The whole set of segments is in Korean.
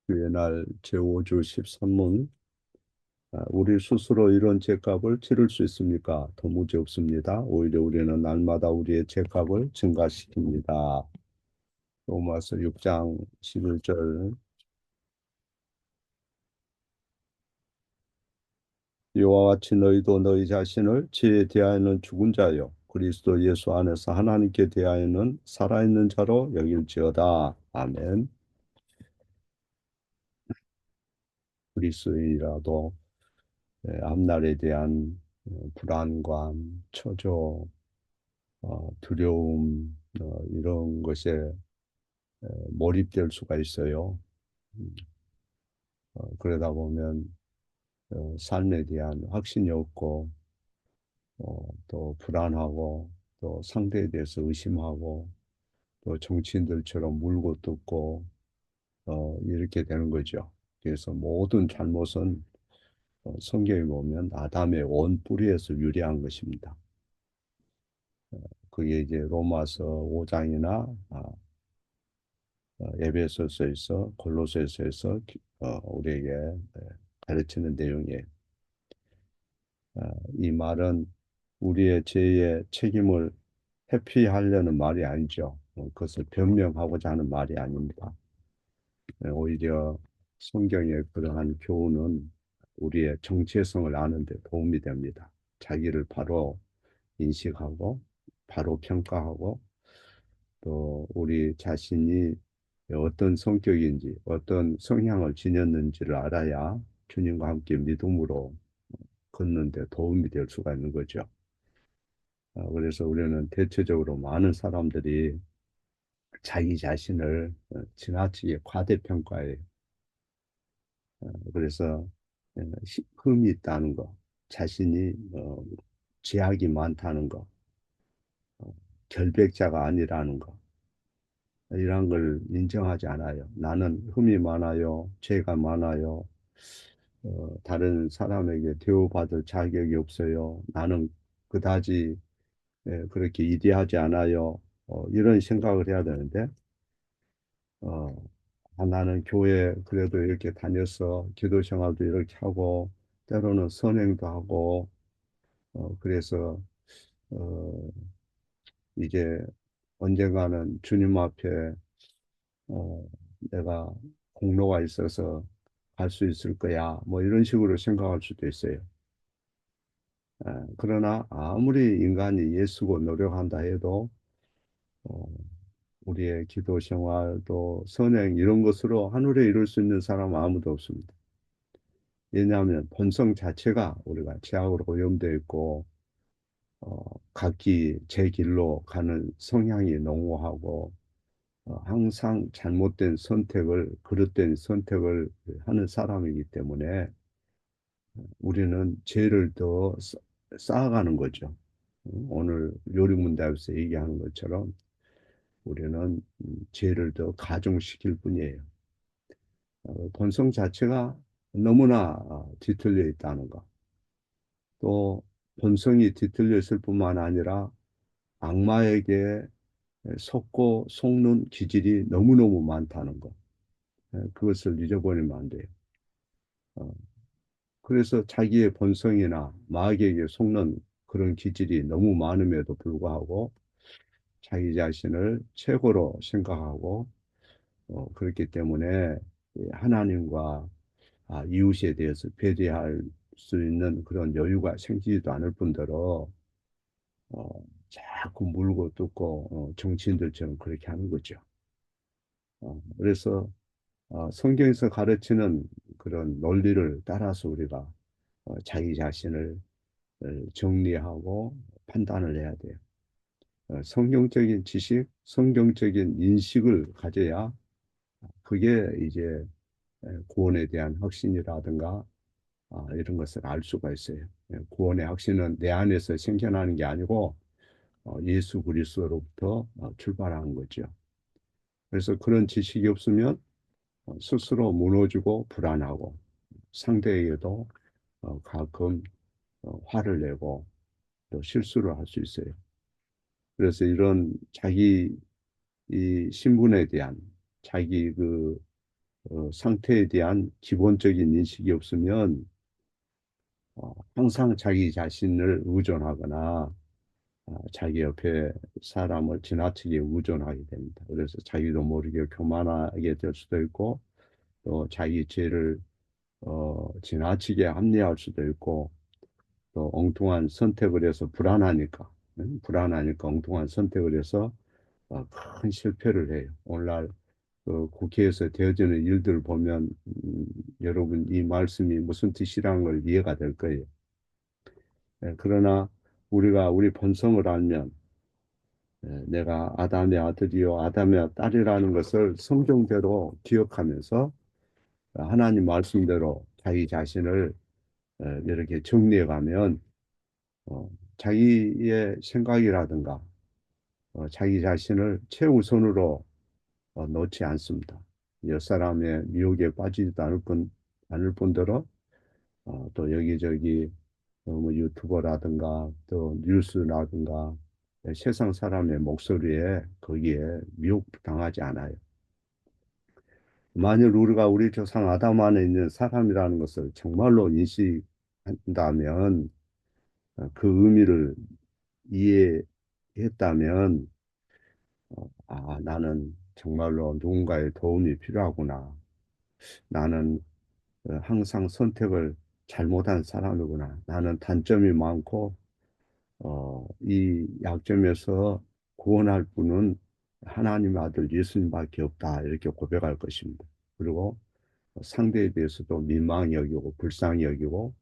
주의 날 제5주 13문. 우리 스스로 이런 죄값을 치를 수 있습니까? 도무지 없습니다. 오히려 우리는 날마다 우리의 죄값을 증가시킵니다. 로마서 6장 11절. 이와 같이 너희도 너희 자신을 지에 대하여는 죽은 자요 그리스도 예수 안에서 하나님께 대하여는 살아있는 자로 여길지어다. 아멘. 그리스도인이라도 앞날에 대한 불안감, 처조, 두려움, 이런 것에 몰입될 수가 있어요. 음, 그러다 보면 삶에 대한 확신이 없고, 또 불안하고, 또 상대에 대해서 의심하고, 또 정치인들처럼 물고 뜯고, 이렇게 되는 거죠. 그래서 모든 잘못은 성경에 보면 아담의 원 뿌리에서 유래한 것입니다. 그게 이제 로마서 5장이나 에베소서에서 골로새서에서 우리에게 가르치는 내용이에요. 이 말은 우리의 죄의 책임을 회피하려는 말이 아니죠. 그것을 변명하고자 하는 말이 아닙니다. 오히려 성경의 그러한 교훈은 우리의 정체성을 아는 데 도움이 됩니다. 자기를 바로 인식하고 바로 평가하고 또 우리 자신이 어떤 성격인지 어떤 성향을 지녔는지를 알아야 주님과 함께 믿음으로 걷는 데 도움이 될 수가 있는 거죠. 그래서 우리는 대체적으로 많은 사람들이 자기 자신을 지나치게 과대평가해요. 그래서 흠이 있다는 거, 자신이 죄악이 많다는 거, 어, 결백자가 아니라는 거, 이런 걸 인정하지 않아요. 나는 흠이 많아요, 죄가 많아요, 다른 사람에게 대우받을 자격이 없어요. 나는 그다지 그렇게 이대하지 않아요. 이런 생각을 해야 되는데, 어, 나는 교회 그래도 이렇게 다녔어. 기도 생활도 이렇게 하고, 때로는 선행도 하고, 그래서, 어, 이제 언젠가는 주님 앞에, 어, 내가 공로가 있어서 갈 수 있을 거야. 뭐 이런 식으로 생각할 수도 있어요. 그러나 아무리 인간이 예수고 노력한다 해도, 어, 우리의 기도 생활도 선행 이런 것으로 하늘에 이룰 수 있는 사람은 아무도 없습니다. 왜냐하면 본성 자체가 우리가 죄악으로 오염되어 있고 어, 각기 제 길로 가는 성향이 농후하고 항상 잘못된 선택을 그릇된 선택을 하는 사람이기 때문에 우리는 죄를 더 쌓아가는 거죠. 오늘 요리문답에서 얘기하는 것처럼 우리는 죄를 더 가중시킬 뿐이에요. 본성 자체가 너무나 뒤틀려 있다는 것. 또 본성이 뒤틀려 있을 뿐만 아니라 악마에게 속고 속는 기질이 너무너무 많다는 것. 그것을 잊어버리면 안 돼요. 어, 그래서 자기의 본성이나 마귀에게 속는 그런 기질이 너무 많음에도 불구하고 자기 자신을 최고로 생각하고 그렇기 때문에 하나님과 이웃에 대해서 배려할 수 있는 그런 여유가 생기지도 않을 뿐더러 자꾸 물고 뜯고 정치인들처럼 그렇게 하는 거죠. 그래서 성경에서 가르치는 그런 논리를 따라서 우리가 자기 자신을 정리하고 판단을 해야 돼요. 성경적인 지식, 성경적인 인식을 가져야 그게 이제 구원에 대한 확신이라든가 이런 것을 알 수가 있어요. 구원의 확신은 내 안에서 생겨나는 게 아니고 예수 그리스도로부터 출발하는 거죠. 그래서 그런 지식이 없으면 스스로 무너지고 불안하고 상대에게도 가끔 화를 내고 또 실수를 할 수 있어요. 그래서 이런 자기 이 신분에 대한 자기 그 상태에 대한 기본적인 인식이 없으면 항상 자기 자신을 의존하거나 자기 옆에 사람을 지나치게 의존하게 됩니다. 그래서 자기도 모르게 교만하게 될 수도 있고 또 자기 죄를 지나치게 합리화할 수도 있고 또 엉뚱한 선택을 해서 불안하니까 엉뚱한 선택을 해서 큰 실패를 해요. 오늘날 국회에서 되어지는 일들을 보면 여러분 이 말씀이 무슨 뜻이라는 걸 이해가 될 거예요. 그러나 우리가 우리 본성을 알면 내가 아담의 아들이요 아담의 딸이라는 것을 성경대로 기억하면서 하나님 말씀대로 자기 자신을 이렇게 정리해 가면 어, 자기의 생각이라든가 자기 자신을 최우선으로 놓지 않습니다. 옆사람의 미혹에 빠지지도 않을 뿐더러 또 여기저기 뭐 유튜버라든가 또 뉴스라든가 세상 사람의 목소리에 거기에 미혹당하지 않아요. 만일 우리가 우리 조상 아담 안에 있는 사람이라는 것을 정말로 인식한다면 그 의미를 이해했다면 나는 정말로 누군가의 도움이 필요하구나. 나는 항상 선택을 잘못한 사람이구나. 나는 단점이 많고 이 약점에서 구원할 분은 하나님 아들 예수님밖에 없다. 이렇게 고백할 것입니다. 그리고 상대에 대해서도 민망히 여기고 불쌍히 여기고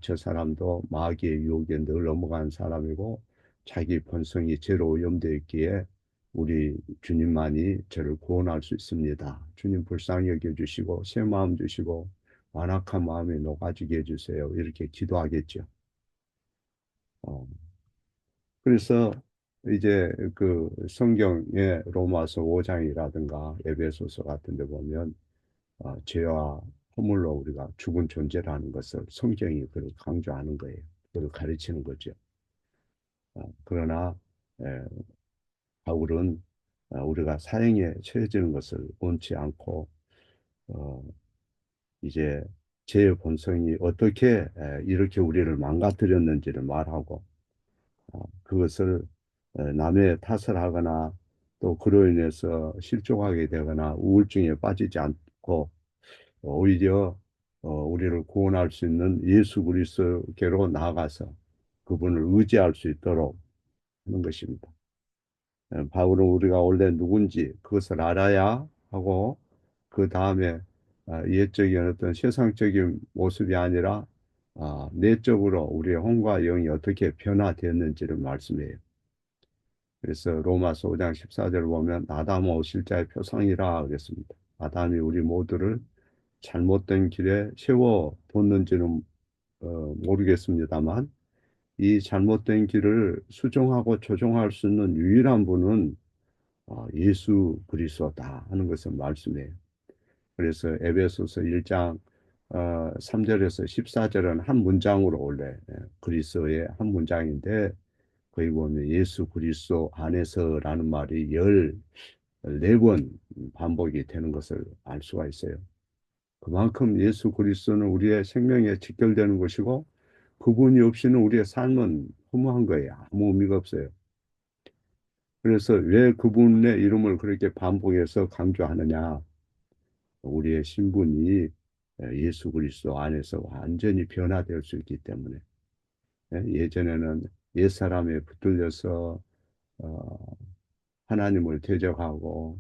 저 사람도 마귀의 유혹에 늘 넘어간 사람이고 자기 본성이 죄로 오염되어 있기에 우리 주님만이 저를 구원할 수 있습니다. 주님 불쌍히 여겨주시고 새 마음 주시고 완악한 마음에 녹아지게 해주세요. 이렇게 기도하겠죠. 어, 그래서 이제 그 성경의 로마서 5장이라든가 에베소서 같은 데 보면 죄와 허물로 우리가 죽은 존재라는 것을 성경이 그걸 강조하는 거예요. 그걸 가르치는 거죠. 그러나 에, 바울은 우리가 사형에 처해지는 것을 원치 않고 어, 이제 죄의 본성이 어떻게 이렇게 우리를 망가뜨렸는지를 말하고 그것을 남의 탓을 하거나 또 그로 인해서 실족하게 되거나 우울증에 빠지지 않고 오히려 우리를 구원할 수 있는 예수 그리스도께로 나아가서 그분을 의지할 수 있도록 하는 것입니다. 바울은 우리가 원래 누군지 그것을 알아야 하고 그 다음에 옛적인 어떤 세상적인 모습이 아니라 내적으로 우리의 혼과 영이 어떻게 변화되었는지를 말씀해요. 그래서 로마서 5장 14절을 보면 아담 오실자의 표상이라 하겠습니다. 아담이 우리 모두를 잘못된 길에 세워뒀는지는 모르겠습니다만 이 잘못된 길을 수정하고 조정할 수 있는 유일한 분은 예수 그리스도다 하는 것을 말씀해요. 그래서 에베소서 1장 3절에서 14절은 한 문장으로 원래 그리스도의 한 문장인데 거기 보면 예수 그리스도 안에서라는 말이 14번 반복이 되는 것을 알 수가 있어요. 그만큼 예수 그리스도는 우리의 생명에 직결되는 것이고 그분이 없이는 우리의 삶은 허무한 거예요. 아무 의미가 없어요. 그래서 왜 그분의 이름을 그렇게 반복해서 강조하느냐? 우리의 신분이 예수 그리스도 안에서 완전히 변화될 수 있기 때문에 예전에는 옛사람에 붙들려서 어, 하나님을 대적하고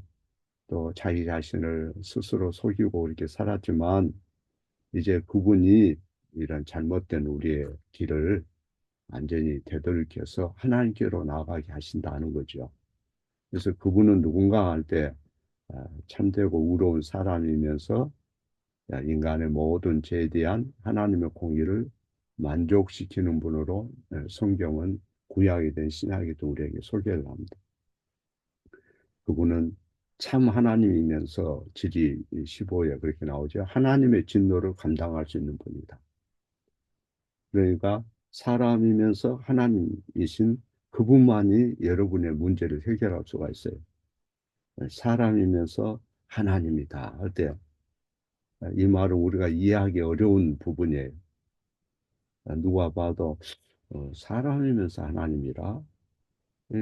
또 자기 자신을 스스로 속이고 이렇게 살았지만 이제 그분이 이런 잘못된 우리의 길을 완전히 되돌이켜서 하나님께로 나아가게 하신다는 거죠. 그래서 그분은 누군가 할 때 참되고 의로운 사람이면서 인간의 모든 죄에 대한 하나님의 공의를 만족시키는 분으로 성경은 구약이 된 신약에도 우리에게 소개를 합니다. 그분은 참 하나님이면서 지리 15에 그렇게 나오죠. 하나님의 진노를 감당할 수 있는 분이다. 그러니까 사람이면서 하나님이신 그분만이 여러분의 문제를 해결할 수가 있어요. 사람이면서 하나님이다 할 때 이 말은 우리가 이해하기 어려운 부분이에요. 누가 봐도 사람이면서 하나님이라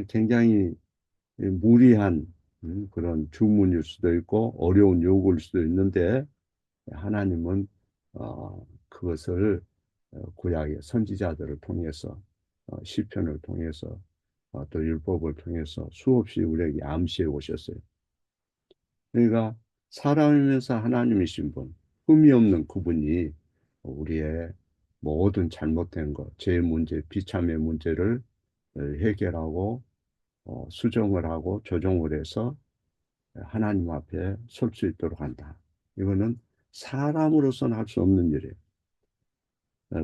굉장히 무리한 그런 주문일 수도 있고 어려운 요구일 수도 있는데 하나님은 그것을 구약의 선지자들을 통해서 시편을 통해서 또 율법을 통해서 수없이 우리에게 암시해 오셨어요. 그러니까 사람이면서 하나님이신 분, 흠이 없는 그분이 우리의 모든 잘못된 것, 죄의 문제, 비참의 문제를 해결하고 수정을 하고 조정을 해서 하나님 앞에 설 수 있도록 한다. 이거는 사람으로서는 할 수 없는 일이에요.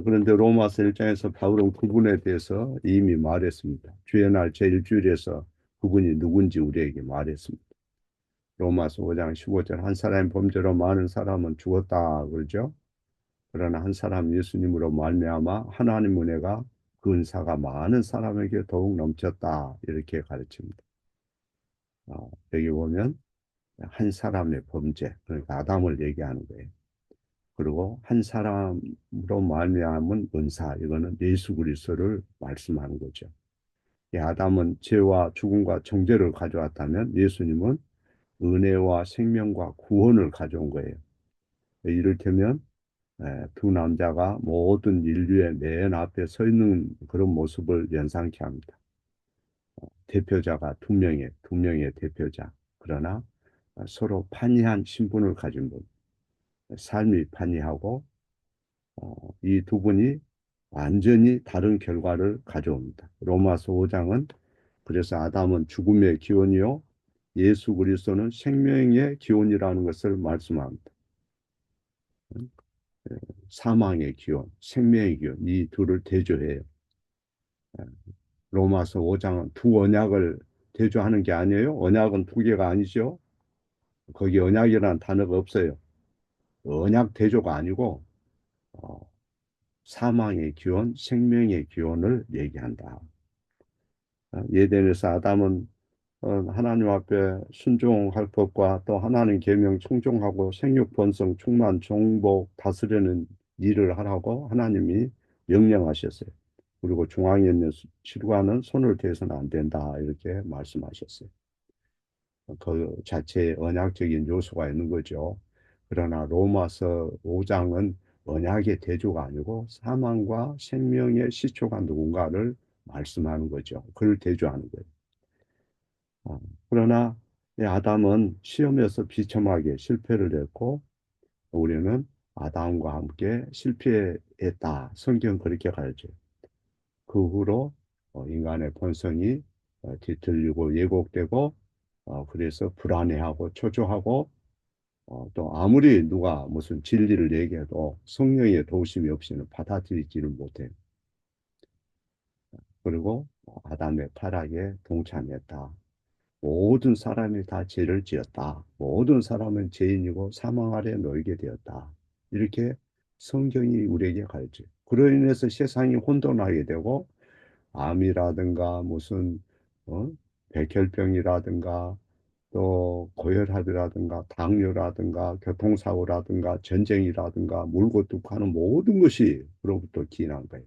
그런데 로마서 1장에서 바울은 그분에 대해서 이미 말했습니다. 주의 날 제1주일에서 그분이 누군지 우리에게 말했습니다. 로마서 5장 15절 한 사람의 범죄로 많은 사람은 죽었다 그러죠. 그러나 한 사람 예수님으로 말미암아 하나님 은혜가 그 은사가 많은 사람에게 더욱 넘쳤다 이렇게 가르칩니다. 여기 보면 한 사람의 범죄 그러니까 아담을 얘기하는 거예요. 그리고 한 사람으로 말미암은 은사 이거는 예수 그리스도를 말씀하는 거죠. 이 아담은 죄와 죽음과 정죄를 가져왔다면 예수님은 은혜와 생명과 구원을 가져온 거예요. 이를테면 두 남자가 모든 인류의 맨 앞에 서 있는 그런 모습을 연상케 합니다. 대표자가 두 명의 대표자. 그러나 서로 판이한 신분을 가진 분. 삶이 판이하고 이 두 분이 완전히 다른 결과를 가져옵니다. 로마서 5장은 그래서 아담은 죽음의 기원이요 예수 그리스도는 생명의 기원이라는 것을 말씀합니다. 사망의 기원, 생명의 기원 이 둘을 대조해요. 로마서 5장은 두 언약을 대조하는 게 아니에요. 언약은 두 개가 아니죠. 거기 언약이라는 단어가 없어요. 언약 대조가 아니고 어, 사망의 기원, 생명의 기원을 얘기한다. 예덴에서 아담은 하나님 앞에 순종할 것과 또 하나님 계명 청종하고 생육 번성 충만 정복 다스리는 일을 하라고 하나님이 명령하셨어요. 그리고 중앙에 있는 치루가는 손을 대서는 안 된다 이렇게 말씀하셨어요. 그 자체에 언약적인 요소가 있는 거죠. 그러나 로마서 5장은 언약의 대조가 아니고 사망과 생명의 시초가 누군가를 말씀하는 거죠. 그를 대조하는 거예요. 그러나 이 아담은 시험에서 비참하게 실패를 했고 우리는 아담과 함께 실패했다. 성경 그렇게 가르쳐요. 그 후로 인간의 본성이 뒤틀리고 왜곡되고 그래서 불안해하고 초조하고 또 아무리 누가 무슨 진리를 얘기해도 성령의 도우심이 없이는 받아들이지를 못해요. 그리고 아담의 타락에 동참했다. 모든 사람이 다 죄를 지었다. 모든 사람은 죄인이고 사망 아래 놓이게 되었다. 이렇게 성경이 우리에게 가르쳐요. 그로 인해서 세상이 혼돈하게 되고 암이라든가 무슨 백혈병이라든가 또 고혈압이라든가 당뇨라든가 교통사고라든가 전쟁이라든가 물고 뚝 하는 모든 것이 그로부터 기인한 거예요.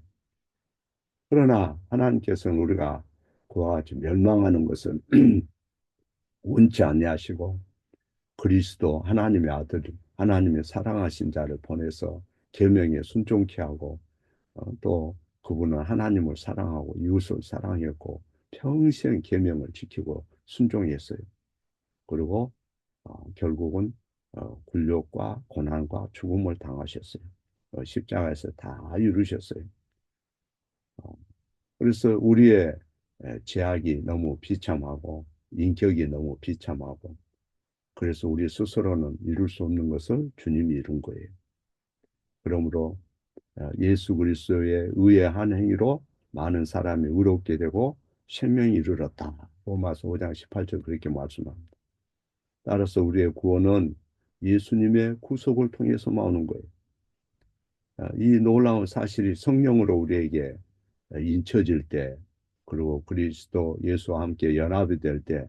그러나 하나님께서는 우리가 그와 같이 멸망하는 것은 원치 아니하시고 그리스도 하나님의 아들, 하나님의 사랑하신 자를 보내서 계명에 순종케 하고 또 그분은 하나님을 사랑하고 이웃을 사랑했고 평생 계명을 지키고 순종했어요. 그리고 결국은 굴욕과 고난과 죽음을 당하셨어요. 십자가에서 다 이루셨어요. 어, 그래서 우리의 제약이 너무 비참하고 인격이 너무 비참하고 그래서 우리 스스로는 이룰 수 없는 것을 주님이 이룬 거예요. 그러므로 예수 그리스도의 의의 한 행위로 많은 사람이 의롭게 되고 생명이 이르렀다. 로마서 5장 18절 그렇게 말씀합니다. 따라서 우리의 구원은 예수님의 구속을 통해서만 오는 거예요. 이 놀라운 사실이 성령으로 우리에게 인쳐질 때 그리고 그리스도 예수와 함께 연합이 될 때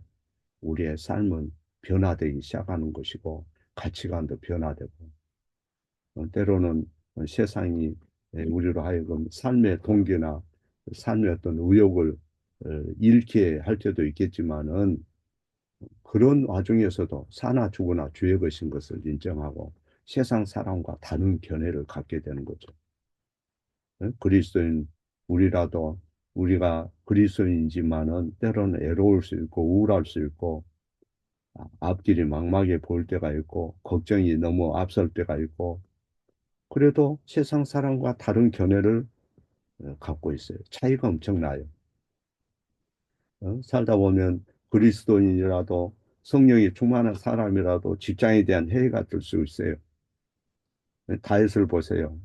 우리의 삶은 변화되기 시작하는 것이고 가치관도 변화되고 때로는 세상이 우리로 하여금 삶의 동기나 삶의 어떤 의욕을 잃게 할 때도 있겠지만은 그런 와중에서도 사나 죽으나 주의 것인 것을 인정하고 세상 사람과 다른 견해를 갖게 되는 거죠. 그리스도인 우리라도 우리가 그리스도인이지만은 때로는 애로울 수 있고 우울할 수 있고 앞길이 막막해 보일 때가 있고 걱정이 너무 앞설 때가 있고 그래도 세상 사람과 다른 견해를 갖고 있어요. 차이가 엄청나요. 살다 보면 그리스도인이라도 성령이 충만한 사람이라도 직장에 대한 회의가 들 수 있어요. 다윗을 보세요.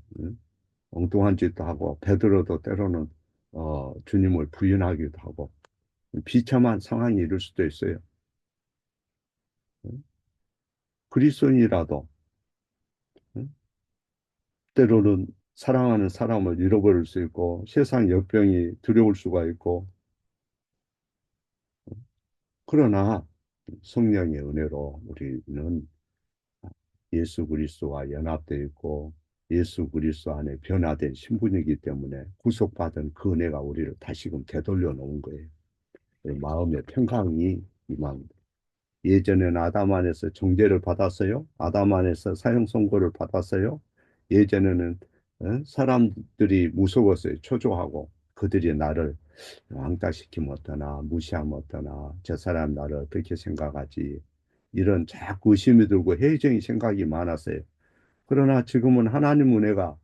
엉뚱한 짓도 하고 베드로도 때로는 주님을 부인하기도 하고 비참한 상황이 이를 수도 있어요. 그리스도인이라도 때로는 사랑하는 사람을 잃어버릴 수 있고 세상 역병이 두려울 수가 있고 그러나 성령의 은혜로 우리는 예수 그리스도와 연합되어 있고 예수 그리스도 안에 변화된 신분이기 때문에 구속받은 그 은혜가 우리를 다시금 되돌려 놓은 거예요. 마음의 평강이 임합니다. 예전에는 아담 안에서 정죄를 받았어요. 아담 안에서 사형 선고를 받았어요. 예전에는 사람들이 무서웠어요. 초조하고 그들이 나를 왕따시키면 어떠나 무시하면 어떠나 저 사람 나를 어떻게 생각하지 이런 자꾸 의심이 들고 회의적인 생각이 많았어요. 그러나 지금은 하나님 은혜가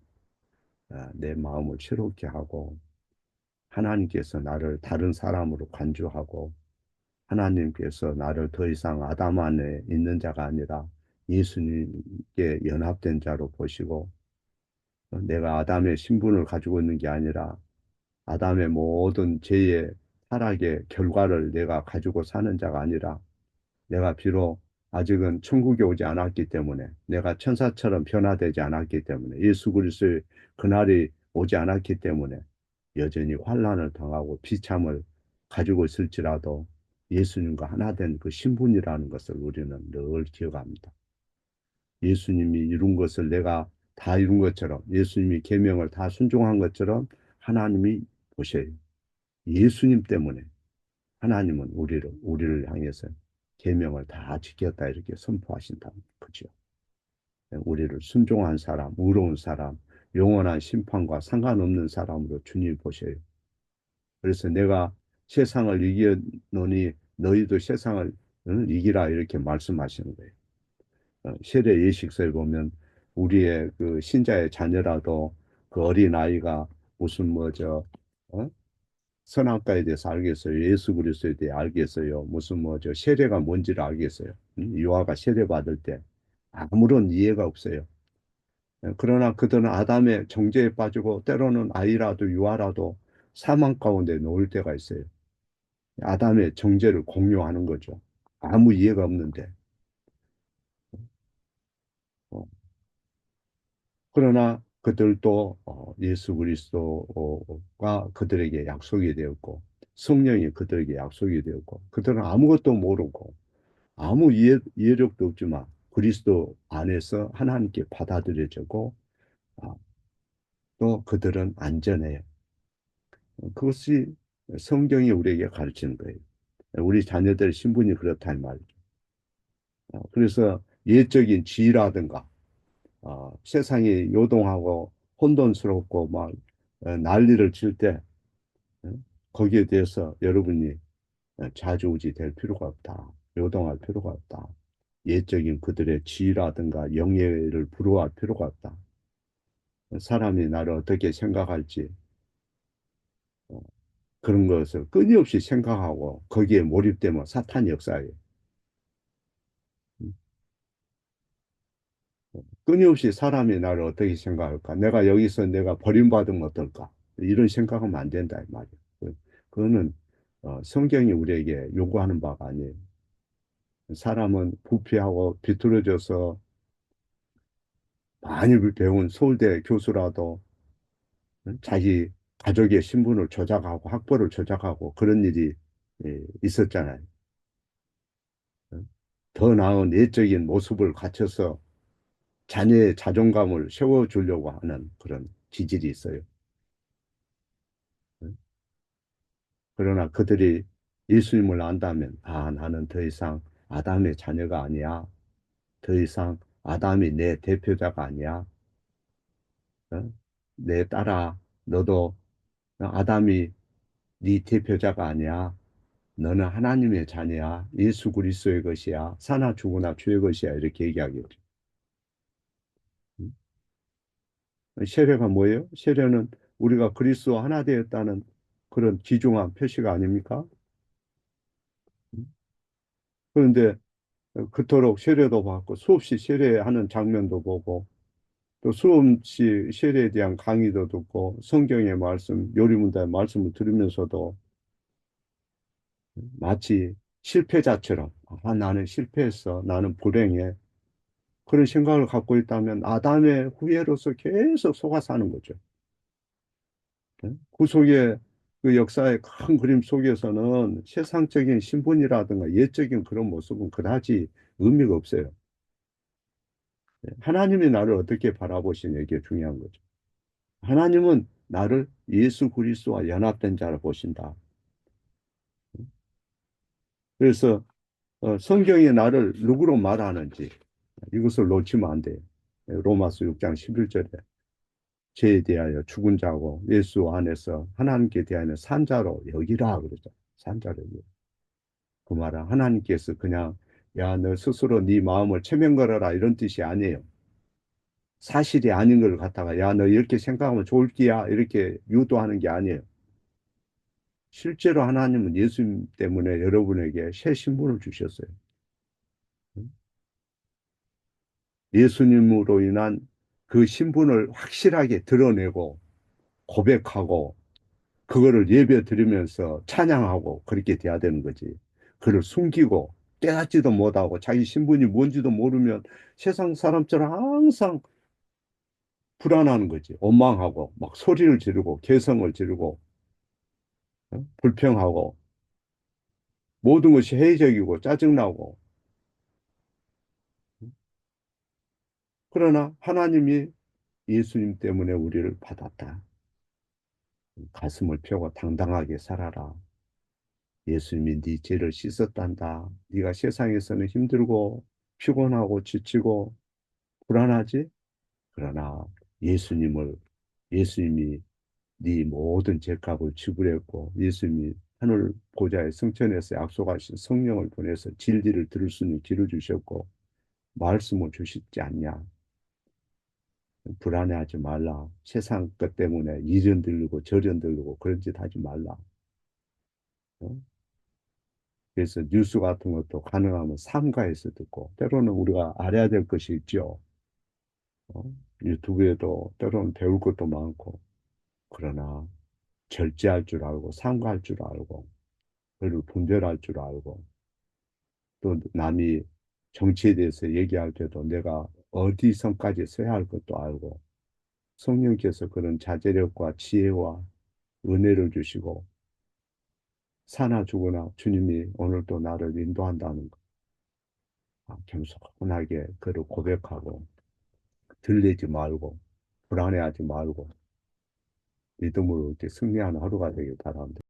내 마음을 새롭게 하고 하나님께서 나를 다른 사람으로 간주하고 하나님께서 나를 더 이상 아담 안에 있는 자가 아니라 예수님께 연합된 자로 보시고 내가 아담의 신분을 가지고 있는 게 아니라 아담의 모든 죄의 타락의 결과를 내가 가지고 사는 자가 아니라 내가 비록 아직은 천국에 오지 않았기 때문에 내가 천사처럼 변화되지 않았기 때문에 예수 그리스도의 그날이 오지 않았기 때문에 여전히 환난을 당하고 비참을 가지고 있을지라도 예수님과 하나 된 그 신분이라는 것을 우리는 늘 기억합니다. 예수님이 이룬 것을 내가 다 이룬 것처럼 예수님이 계명을 다 순종한 것처럼 하나님이 보셔요. 예수님 때문에 하나님은 우리를 향해서 계명을 다 지켰다 이렇게 선포하신다. 그죠? 우리를 순종한 사람, 의로운 사람, 영원한 심판과 상관없는 사람으로 주님 보셔요. 그래서 내가 세상을 이기노니 너희도 세상을 이기라 이렇게 말씀하시는 거예요. 세례 예식서에 보면 우리의 그 신자의 자녀라도 그 어린 아이가 무슨 뭐저 선악과에 대해서 알겠어요. 예수 그리스도에 대해 알겠어요. 무슨 뭐저 세례가 뭔지를 알겠어요. 유아가 세례 받을 때 아무런 이해가 없어요. 그러나 그들은 아담의 정죄에 빠지고 때로는 아이라도 유아라도 사망 가운데 놓을 때가 있어요. 아담의 정죄를 공유하는 거죠. 아무 이해가 없는데. 어, 그러나 그들도 예수 그리스도가 그들에게 약속이 되었고 성령이 그들에게 약속이 되었고 그들은 아무것도 모르고 아무 이해력도 없지만 그리스도 안에서 하나님께 받아들여지고 아, 또 그들은 안전해요. 그것이 성경이 우리에게 가르치는 거예요. 우리 자녀들 신분이 그렇단 말이죠. 그래서 예적인 지위라든가 세상이 요동하고 혼돈스럽고 막 난리를 칠 때 거기에 대해서 여러분이 좌지우지 될 필요가 없다. 요동할 필요가 없다. 예적인 그들의 지위라든가 영예를 부러워할 필요가 없다. 사람이 나를 어떻게 생각할지 어, 그런 것을 끊임없이 생각하고 거기에 몰입되면 사탄 역사예요. 음, 끊임없이 사람이 나를 어떻게 생각할까? 내가 여기서 내가 버림받으면 어떨까? 이런 생각하면 안 된다 이 말이에요. 그거는 성경이 우리에게 요구하는 바가 아니에요. 사람은 부패하고 비뚤어져서 많이 배운 서울대 교수라도 자기 가족의 신분을 조작하고 학벌을 조작하고 그런 일이 있었잖아요. 더 나은 내적인 모습을 갖춰서 자녀의 자존감을 세워주려고 하는 그런 기질이 있어요. 그러나 그들이 예수님을 안다면, 아, 나는 더 이상 아담의 자녀가 아니야. 더 이상 아담이 내 대표자가 아니야. 어? 내 딸아, 너도 아담이 네 대표자가 아니야. 너는 하나님의 자녀야. 예수 그리스도의 것이야. 사나 죽으나 주의 것이야. 이렇게 얘기하겠죠. 세례가 뭐예요? 세례는 우리가 그리스도 하나 되었다는 그런 귀중한 표시가 아닙니까? 그런데 그토록 세례도 받고 수없이 세례하는 장면도 보고 또 수없이 세례에 대한 강의도 듣고 성경의 말씀, 요리문답의 말씀을 들으면서도 마치 실패자처럼 아, 나는 실패했어. 나는 불행해. 그런 생각을 갖고 있다면 아담의 후예로서 계속 속아 사는 거죠. 그 속에 그 역사의 큰 그림 속에서는 세상적인 신분이라든가 예적인 그런 모습은 그다지 의미가 없어요. 하나님이 나를 어떻게 바라보시냐 이게 중요한 거죠. 하나님은 나를 예수 그리스도와 연합된 자로 보신다. 그래서 성경이 나를 누구로 말하는지 이것을 놓치면 안 돼요. 로마서 6장 11절에 죄에 대하여 죽은 자고 예수 안에서 하나님께 대하여 산 자로 여기라 그러죠. 산 자로 여기라. 그 말은 하나님께서 그냥 야, 너 스스로 네 마음을 체면 걸어라 이런 뜻이 아니에요. 사실이 아닌 걸 갖다가 야, 너 이렇게 생각하면 좋을 기야 이렇게 유도하는 게 아니에요. 실제로 하나님은 예수님 때문에 여러분에게 새 신분을 주셨어요. 예수님으로 인한 그 신분을 확실하게 드러내고 고백하고 그거를 예배 드리면서 찬양하고 그렇게 돼야 되는 거지. 그를 숨기고 깨닫지도 못하고 자기 신분이 뭔지도 모르면 세상 사람처럼 항상 불안하는 거지. 원망하고 막 소리를 지르고 개성을 지르고 불평하고 모든 것이 회의적이고 짜증나고 그러나 하나님이 예수님 때문에 우리를 받았다. 가슴을 펴고 당당하게 살아라. 예수님이 네 죄를 씻었단다. 네가 세상에서는 힘들고 피곤하고 지치고 불안하지? 그러나 예수님을 예수님이 네 모든 죄값을 지불했고 예수님이 하늘 보좌의 승천에서 약속하신 성령을 보내서 진리를 들을 수 있는 길을 주셨고 말씀을 주시지 않냐. 불안해하지 말라. 세상 것 때문에 이런 들고 저런 들고 그런 짓 하지 말라. 어? 그래서 뉴스 같은 것도 가능하면 삼가해서 듣고 때로는 우리가 알아야 될 것이 있죠. 어? 유튜브에도 때로는 배울 것도 많고 그러나 절제할 줄 알고 삼가할 줄 알고 그를 분별할 줄 알고 또 남이 정치에 대해서 얘기할 때도 내가 어디 선까지 서야 할 것도 알고 성령께서 그런 자제력과 지혜와 은혜를 주시고 사나 죽으나 주님이 오늘도 나를 인도한다는 것. 겸손하게 그를 고백하고 들리지 말고 불안해하지 말고 믿음으로 이렇게 승리하는 하루가 되길 바랍니다.